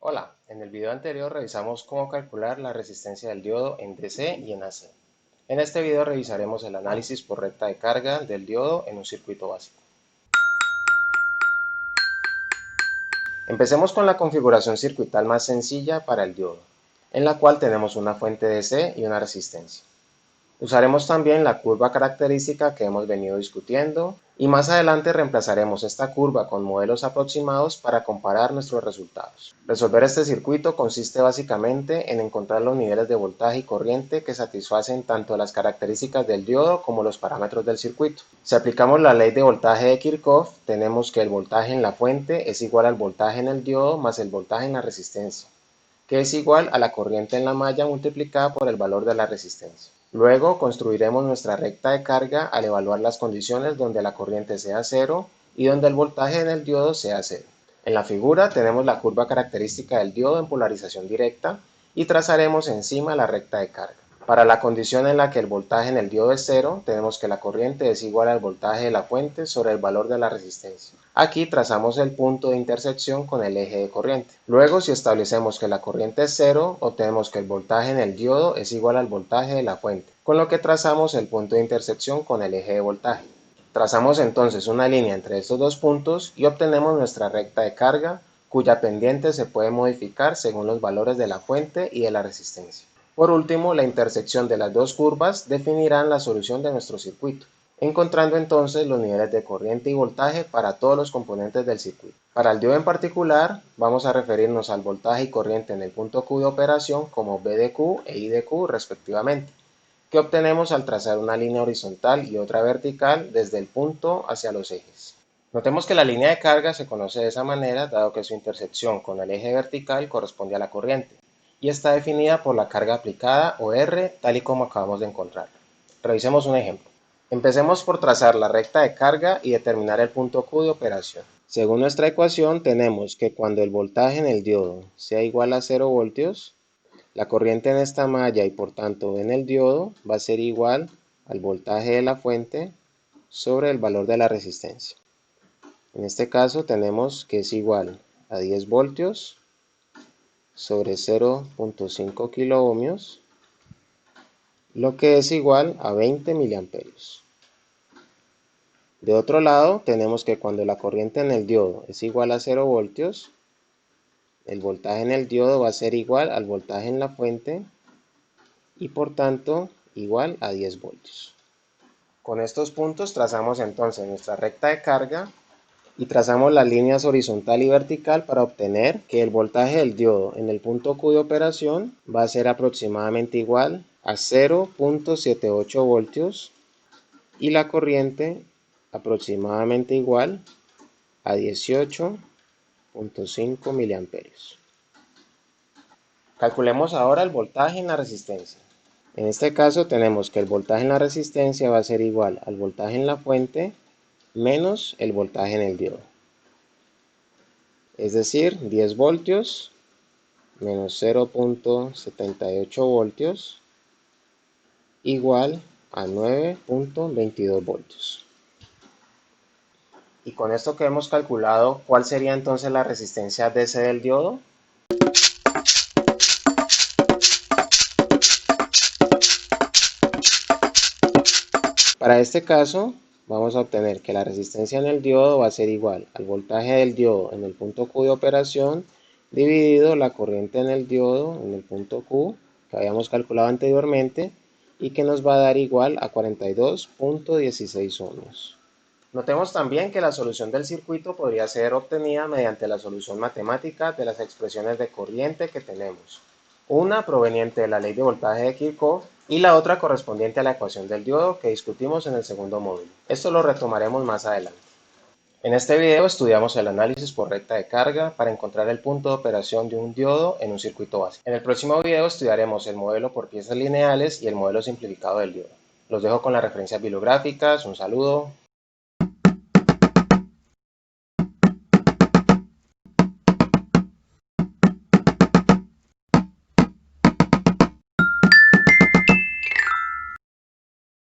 Hola, en el video anterior revisamos cómo calcular la resistencia del diodo en DC y en AC. En este video revisaremos el análisis por recta de carga del diodo en un circuito básico. Empecemos con la configuración circuital más sencilla para el diodo, en la cual tenemos una fuente DC y una resistencia. Usaremos también la curva característica que hemos venido discutiendo y más adelante reemplazaremos esta curva con modelos aproximados para comparar nuestros resultados. Resolver este circuito consiste básicamente en encontrar los niveles de voltaje y corriente que satisfacen tanto las características del diodo como los parámetros del circuito. Si aplicamos la ley de voltaje de Kirchhoff, tenemos que el voltaje en la fuente es igual al voltaje en el diodo más el voltaje en la resistencia, que es igual a la corriente en la malla multiplicada por el valor de la resistencia. Luego construiremos nuestra recta de carga al evaluar las condiciones donde la corriente sea cero y donde el voltaje en el diodo sea cero. En la figura tenemos la curva característica del diodo en polarización directa y trazaremos encima la recta de carga. Para la condición en la que el voltaje en el diodo es cero, tenemos que la corriente es igual al voltaje de la fuente sobre el valor de la resistencia. Aquí trazamos el punto de intersección con el eje de corriente. Luego, si establecemos que la corriente es cero, obtenemos que el voltaje en el diodo es igual al voltaje de la fuente, con lo que trazamos el punto de intersección con el eje de voltaje. Trazamos entonces una línea entre estos dos puntos y obtenemos nuestra recta de carga, cuya pendiente se puede modificar según los valores de la fuente y de la resistencia. Por último, la intersección de las dos curvas definirán la solución de nuestro circuito, encontrando entonces los niveles de corriente y voltaje para todos los componentes del circuito. Para el diodo en particular, vamos a referirnos al voltaje y corriente en el punto Q de operación como V de Q e I de Q respectivamente, que obtenemos al trazar una línea horizontal y otra vertical desde el punto hacia los ejes. Notemos que la línea de carga se conoce de esa manera dado que su intersección con el eje vertical corresponde a la corriente y está definida por la carga aplicada o R tal y como acabamos de encontrar. Revisemos un ejemplo. Empecemos por trazar la recta de carga y determinar el punto Q de operación. Según nuestra ecuación tenemos que cuando el voltaje en el diodo sea igual a 0 voltios, la corriente en esta malla y por tanto en el diodo va a ser igual al voltaje de la fuente sobre el valor de la resistencia. En este caso tenemos que es igual a 10 voltios sobre 0.5 kiloohmios, lo que es igual a 20 miliamperios. De otro lado, tenemos que cuando la corriente en el diodo es igual a 0 voltios, el voltaje en el diodo va a ser igual al voltaje en la fuente y por tanto igual a 10 voltios. Con estos puntos trazamos entonces nuestra recta de carga y trazamos las líneas horizontal y vertical para obtener que el voltaje del diodo en el punto Q de operación va a ser aproximadamente igual a 0.78 voltios y la corriente aproximadamente igual a 18.5 miliamperios. Calculemos ahora el voltaje en la resistencia. En este caso tenemos que el voltaje en la resistencia va a ser igual al voltaje en la fuente menos el voltaje en el diodo. Es decir, 10 voltios menos 0.78 voltios igual a 9.22 voltios. Y con esto que hemos calculado, ¿cuál sería entonces la resistencia DC del diodo? Para este caso, vamos a obtener que la resistencia en el diodo va a ser igual al voltaje del diodo en el punto Q de operación dividido la corriente en el diodo en el punto Q que habíamos calculado anteriormente y que nos va a dar igual a 42.16 ohmios. Notemos también que la solución del circuito podría ser obtenida mediante la solución matemática de las expresiones de corriente que tenemos, una proveniente de la ley de voltaje de Kirchhoff y la otra correspondiente a la ecuación del diodo que discutimos en el segundo módulo. Esto lo retomaremos más adelante. En este video estudiamos el análisis por recta de carga para encontrar el punto de operación de un diodo en un circuito básico. En el próximo video estudiaremos el modelo por piezas lineales y el modelo simplificado del diodo. Los dejo con las referencias bibliográficas, un saludo.